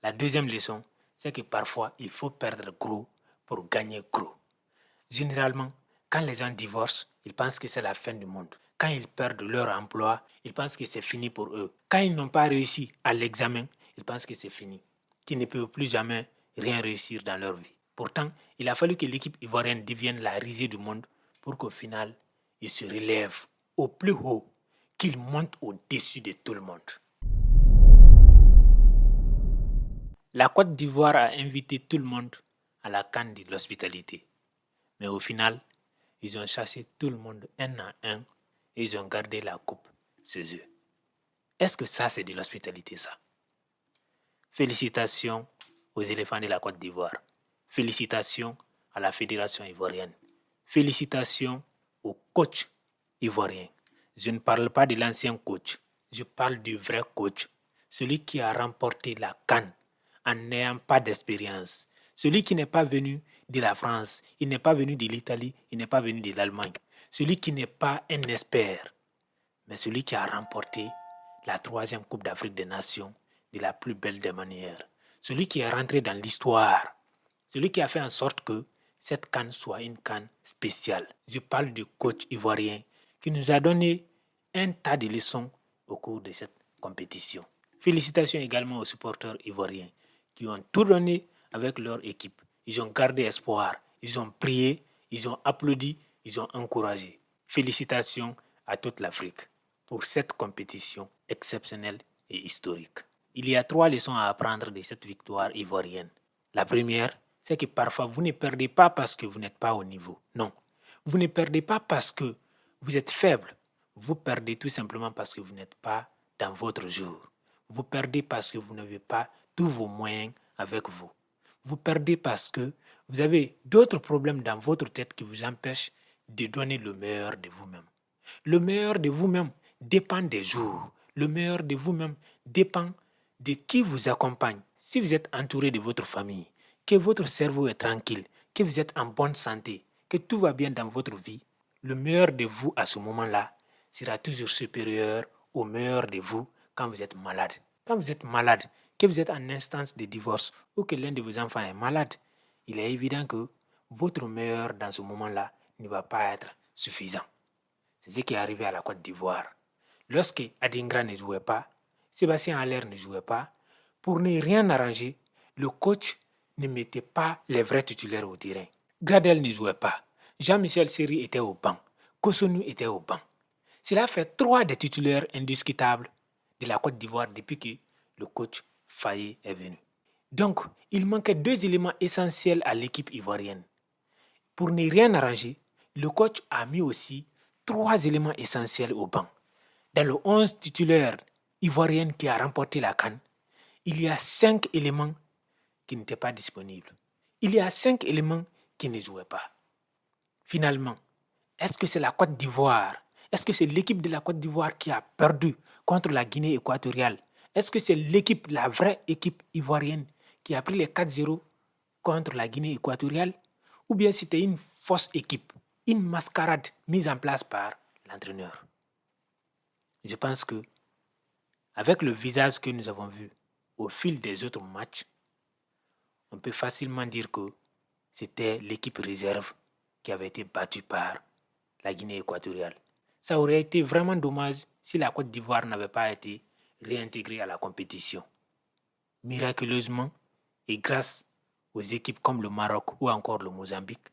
La deuxième leçon, c'est que parfois, il faut perdre gros pour gagner gros. Généralement, quand les gens divorcent, ils pensent que c'est la fin du monde. Quand ils perdent leur emploi, ils pensent que c'est fini pour eux. Quand ils n'ont pas réussi à l'examen, ils pensent que c'est fini, qu'ils ne peuvent plus jamais rien réussir dans leur vie. Pourtant, il a fallu que l'équipe ivoirienne devienne la risée du monde pour qu'au final, ils se relèvent au plus haut, qu'ils montent au-dessus de tout le monde. La Côte d'Ivoire a invité tout le monde à la CAN de l'hospitalité. Mais au final, ils ont chassé tout le monde un à un et ils ont gardé la coupe chez eux. Est-ce que ça, c'est de l'hospitalité, ça? Félicitations aux éléphants de la Côte d'Ivoire. Félicitations à la Fédération ivoirienne. Félicitations au coach ivoirien. Je ne parle pas de l'ancien coach, je parle du vrai coach. Celui qui a remporté la CAN en n'ayant pas d'expérience. Celui qui n'est pas venu de la France, il n'est pas venu de l'Italie, il n'est pas venu de l'Allemagne. Celui qui n'est pas un expert, mais celui qui a remporté la 3e Coupe d'Afrique des Nations de la plus belle des manières. Celui qui est rentré dans l'histoire. Celui qui a fait en sorte que cette CAN soit une CAN spéciale. Je parle du coach ivoirien qui nous a donné un tas de leçons au cours de cette compétition. Félicitations également aux supporters ivoiriens qui ont tout donné avec leur équipe. Ils ont gardé espoir, ils ont prié, ils ont applaudi, ils ont encouragé. Félicitations à toute l'Afrique pour cette compétition exceptionnelle et historique. Il y a 3 leçons à apprendre de cette victoire ivoirienne. La première, c'est que parfois vous ne perdez pas parce que vous n'êtes pas au niveau. Non, vous ne perdez pas parce que vous êtes faible. Vous perdez tout simplement parce que vous n'êtes pas dans votre jour. Vous perdez parce que vous n'avez pas tous vos moyens avec vous. Vous perdez parce que vous avez d'autres problèmes dans votre tête qui vous empêchent de donner le meilleur de vous-même. Le meilleur de vous-même dépend des jours. Le meilleur de vous-même dépend de qui vous accompagne. Si vous êtes entouré de votre famille, que votre cerveau est tranquille, que vous êtes en bonne santé, que tout va bien dans votre vie, le meilleur de vous à ce moment-là sera toujours supérieur au meilleur de vous quand vous êtes malade. Quand vous êtes malade, que vous êtes en instance de divorce ou que l'un de vos enfants est malade, il est évident que votre meilleur dans ce moment-là ne va pas être suffisant. C'est ce qui est arrivé à la Côte d'Ivoire. Lorsque Adingra ne jouait pas, Sébastien Haller ne jouait pas, pour ne rien arranger, le coach ne mettait pas les vrais titulaires au terrain. Gradel ne jouait pas. Jean-Michel Seri était au banc. Cotonou était au banc. Cela fait 3 des titulaires indiscutables de la Côte d'Ivoire depuis que le coach Faye est venu. Donc, il manquait 2 éléments essentiels à l'équipe ivoirienne. Pour ne rien arranger, le coach a mis aussi 3 éléments essentiels au banc. Dans le 11 titulaire ivoirien qui a remporté la CAN, il y a 5 éléments qui n'étaient pas disponibles. Il y a 5 éléments qui ne jouaient pas. Finalement, est-ce que c'est la Côte d'Ivoire? Est-ce que c'est l'équipe de la Côte d'Ivoire qui a perdu contre la Guinée équatoriale? Est-ce que c'est l'équipe, la vraie équipe ivoirienne qui a pris les 4-0 contre la Guinée équatoriale? Ou bien c'était une fausse équipe, une mascarade mise en place par l'entraîneur? Je pense que, avec le visage que nous avons vu au fil des autres matchs, on peut facilement dire que c'était l'équipe réserve qui avait été battue par la Guinée équatoriale. Ça aurait été vraiment dommage si la Côte d'Ivoire n'avait pas été réintégrée à la compétition. Miraculeusement, et grâce aux équipes comme le Maroc ou encore le Mozambique,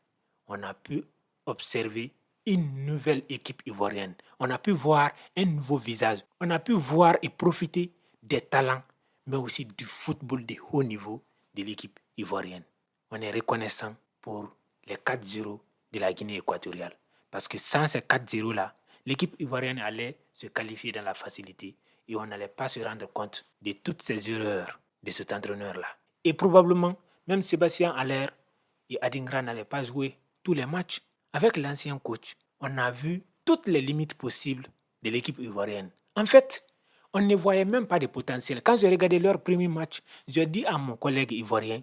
on a pu observer une nouvelle équipe ivoirienne. On a pu voir un nouveau visage. On a pu voir et profiter des talents, mais aussi du football de haut niveau de l'équipe ivoirienne. On est reconnaissant pour les 4-0 de la Guinée équatoriale. Parce que sans ces 4-0-là, l'équipe ivoirienne allait se qualifier dans la facilité et on n'allait pas se rendre compte de toutes ces erreurs de cet entraîneur-là. Et probablement, même Sébastien Haller et Adingra n'allaient pas jouer tous les matchs. Avec l'ancien coach, on a vu toutes les limites possibles de l'équipe ivoirienne. En fait, on ne voyait même pas de potentiel. Quand j'ai regardé leur premier match, j'ai dit à mon collègue ivoirien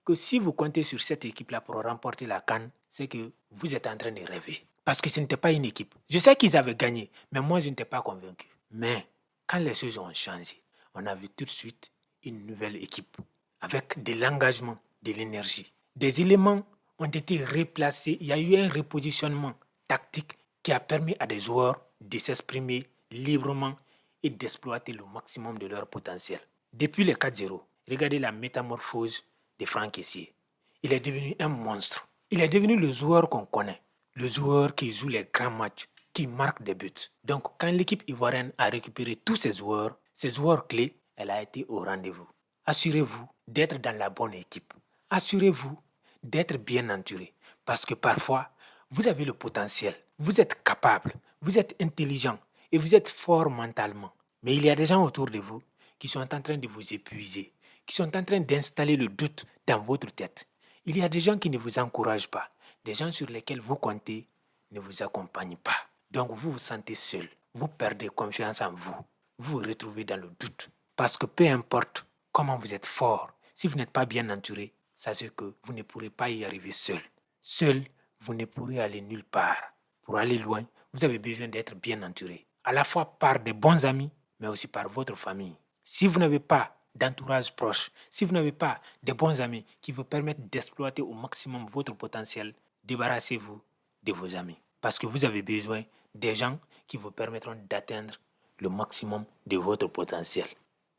que si vous comptez sur cette équipe-là pour remporter la CAN, c'est que vous êtes en train de rêver. Parce que ce n'était pas une équipe. Je sais qu'ils avaient gagné, mais moi, je n'étais pas convaincu. Mais quand les choses ont changé, on a vu tout de suite une nouvelle équipe. avec de l'engagement, de l'énergie. Des éléments ont été replacés, il y a eu un repositionnement tactique qui a permis à des joueurs de s'exprimer librement et d'exploiter le maximum de leur potentiel. Depuis les 4-0, regardez la métamorphose de Franck Kessié. Il est devenu un monstre. Il est devenu le joueur qu'on connaît, le joueur qui joue les grands matchs, qui marque des buts. Donc, quand l'équipe ivoirienne a récupéré tous ses joueurs clés, elle a été au rendez-vous. Assurez-vous d'être dans la bonne équipe. Assurez-vous d'être bien entouré. Parce que parfois, vous avez le potentiel, vous êtes capable, vous êtes intelligent et vous êtes fort mentalement. Mais il y a des gens autour de vous qui sont en train de vous épuiser, qui sont en train d'installer le doute dans votre tête. Il y a des gens qui ne vous encouragent pas, des gens sur lesquels vous comptez ne vous accompagnent pas. Donc vous vous sentez seul, vous perdez confiance en vous, vous vous retrouvez dans le doute. Parce que peu importe comment vous êtes fort, si vous n'êtes pas bien entouré, sachez que vous ne pourrez pas y arriver seul. Seul, vous ne pourrez aller nulle part. Pour aller loin, vous avez besoin d'être bien entouré, à la fois par des bons amis, mais aussi par votre famille. Si vous n'avez pas d'entourage proche, si vous n'avez pas de bons amis qui vous permettent d'exploiter au maximum votre potentiel, débarrassez-vous de vos amis. Parce que vous avez besoin des gens qui vous permettront d'atteindre le maximum de votre potentiel.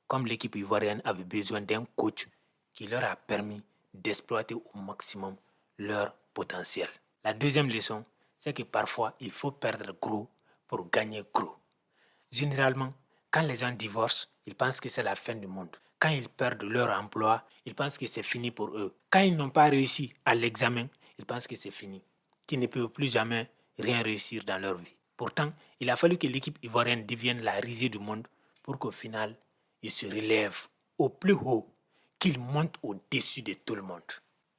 Comme l'équipe ivoirienne avait besoin d'un coach qui leur a permis d'exploiter au maximum leur potentiel. La deuxième leçon, c'est que parfois, il faut perdre gros pour gagner gros. Généralement, quand les gens divorcent, ils pensent que c'est la fin du monde. Quand ils perdent leur emploi, ils pensent que c'est fini pour eux. Quand ils n'ont pas réussi à l'examen, ils pensent que c'est fini, qu'ils ne peuvent plus jamais rien réussir dans leur vie. Pourtant, il a fallu que l'équipe ivoirienne devienne la risée du monde pour qu'au final, ils se relèvent au plus haut, qu'ils montent au-dessus de tout le monde.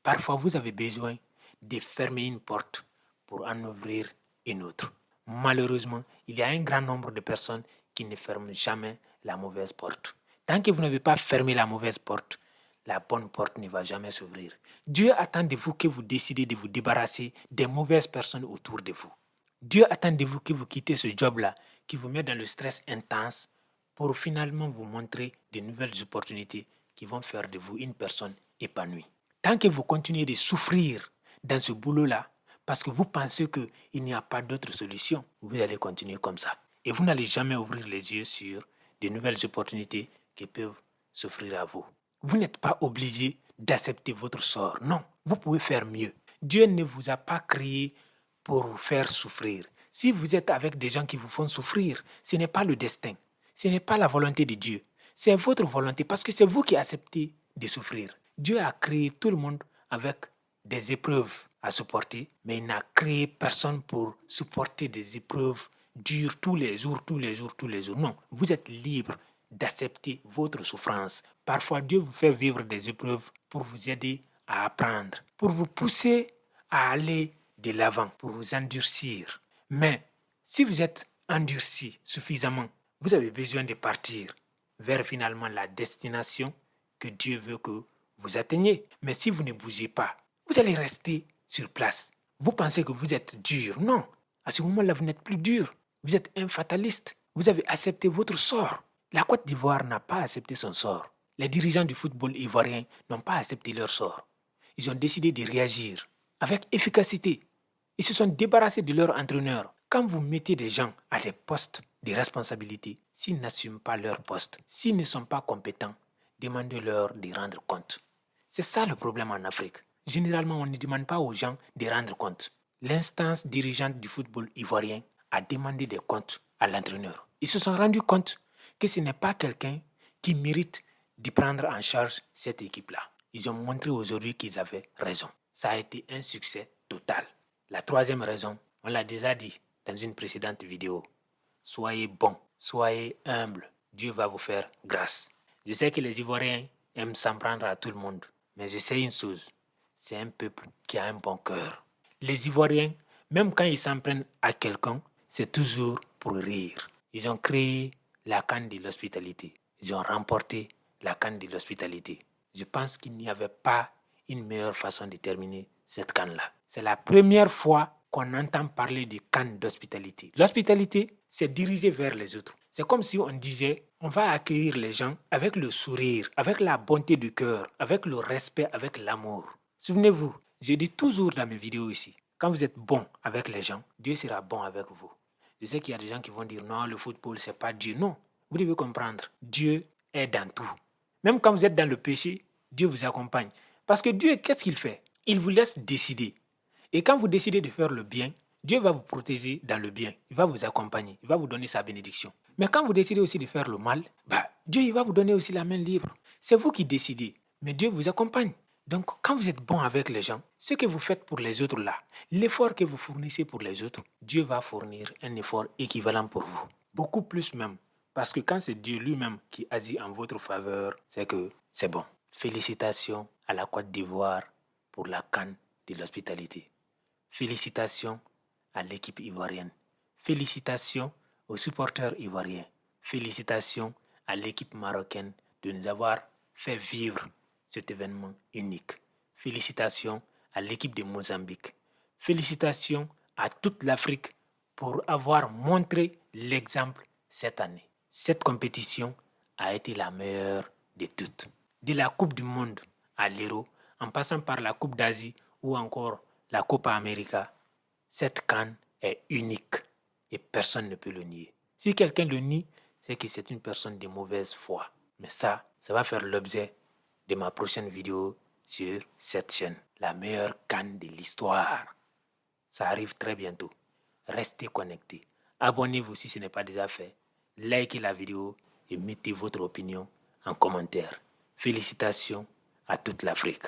Parfois, vous avez besoin de fermer une porte pour en ouvrir une autre. Malheureusement, il y a un grand nombre de personnes qui ne ferment jamais la mauvaise porte. Tant que vous n'avez pas fermé la mauvaise porte, la bonne porte ne va jamais s'ouvrir. Dieu attend de vous que vous décidez de vous débarrasser des mauvaises personnes autour de vous. Dieu attend de vous que vous quittez ce job-là qui vous met dans le stress intense pour finalement vous montrer de nouvelles opportunités qui vont faire de vous une personne épanouie. Tant que vous continuez de souffrir dans ce boulot-là, parce que vous pensez qu'il n'y a pas d'autre solution, vous allez continuer comme ça. Et vous n'allez jamais ouvrir les yeux sur de nouvelles opportunités qui peuvent s'offrir à vous. Vous n'êtes pas obligé d'accepter votre sort. Non, vous pouvez faire mieux. Dieu ne vous a pas créé pour vous faire souffrir. Si vous êtes avec des gens qui vous font souffrir, ce n'est pas le destin. Ce n'est pas la volonté de Dieu. C'est votre volonté parce que c'est vous qui acceptez de souffrir. Dieu a créé tout le monde avec des épreuves à supporter, mais il n'a créé personne pour supporter des épreuves dures tous les jours. Non, vous êtes libre d'accepter votre souffrance. Parfois, Dieu vous fait vivre des épreuves pour vous aider à apprendre, pour vous pousser à aller de l'avant, pour vous endurcir. Mais si vous êtes endurci suffisamment, vous avez besoin de partir vers finalement la destination que Dieu veut que vous atteigniez. Mais si vous ne bougez pas, vous allez rester sur place. Vous pensez que vous êtes dur. Non, à ce moment-là, vous n'êtes plus dur. Vous êtes un fataliste. Vous avez accepté votre sort. La Côte d'Ivoire n'a pas accepté son sort. Les dirigeants du football ivoirien n'ont pas accepté leur sort. Ils ont décidé de réagir avec efficacité. Ils se sont débarrassés de leur entraîneur. Quand vous mettez des gens à des postes de responsabilité, s'ils n'assument pas leur poste, s'ils ne sont pas compétents, demandez-leur de rendre compte. C'est ça le problème en Afrique. Généralement, on ne demande pas aux gens de rendre compte. L'instance dirigeante du football ivoirien a demandé des comptes à l'entraîneur. Ils se sont rendus compte que ce n'est pas quelqu'un qui mérite de prendre en charge cette équipe-là. Ils ont montré aujourd'hui qu'ils avaient raison. Ça a été un succès total. La troisième raison, on l'a déjà dit dans une précédente vidéo. Soyez bon, soyez humble. Dieu va vous faire grâce. Je sais que les Ivoiriens aiment s'en prendre à tout le monde, mais je sais une chose, c'est un peuple qui a un bon cœur. Les Ivoiriens, même quand ils s'en prennent à quelqu'un, c'est toujours pour rire. Ils ont créé la CAN de l'hospitalité. Ils ont remporté la CAN de l'hospitalité. Je pense qu'il n'y avait pas une meilleure façon de terminer cette CAN-là. C'est la première fois qu'on entend parler de CAN d'hospitalité. L'hospitalité, c'est diriger vers les autres. C'est comme si on disait, On va accueillir les gens avec le sourire, avec la bonté du cœur, avec le respect, avec l'amour. Souvenez-vous, je dis toujours dans mes vidéos ici, quand vous êtes bon avec les gens, Dieu sera bon avec vous. Je sais qu'il y a des gens qui vont dire non, le football, c'est pas Dieu. Non, vous devez comprendre, Dieu est dans tout. Même quand vous êtes dans le péché, Dieu vous accompagne. Parce que Dieu, qu'est-ce qu'il fait? Il vous laisse décider. Et quand vous décidez de faire le bien, Dieu va vous protéger dans le bien. Il va vous accompagner. Il va vous donner sa bénédiction. Mais quand vous décidez aussi de faire le mal, Dieu il va vous donner aussi la main libre. C'est vous qui décidez. Mais Dieu vous accompagne. Donc, quand vous êtes bon avec les gens, ce que vous faites pour les autres là, l'effort que vous fournissez pour les autres, Dieu va fournir un effort équivalent pour vous. Beaucoup plus même. Parce que quand c'est Dieu lui-même qui agit en votre faveur, c'est que c'est bon. Félicitations à la Côte d'Ivoire pour la CAN de l'hospitalité. Félicitations à l'équipe ivoirienne. Félicitations aux supporters ivoiriens. Félicitations à l'équipe marocaine de nous avoir fait vivre cet événement unique. Félicitations à l'équipe de Mozambique. Félicitations à toute l'Afrique pour avoir montré l'exemple cette année. Cette compétition a été la meilleure de toutes. De la Coupe du Monde à l'Euro, en passant par la Coupe d'Asie ou encore la Copa América, cette CAN est unique et personne ne peut le nier. Si quelqu'un le nie, c'est que c'est une personne de mauvaise foi. Mais ça va faire l'objet de ma prochaine vidéo sur cette chaîne. La meilleure CAN de l'histoire. Ça arrive très bientôt. Restez connectés. Abonnez-vous si ce n'est pas déjà fait. Likez la vidéo et mettez votre opinion en commentaire. Félicitations à toute l'Afrique.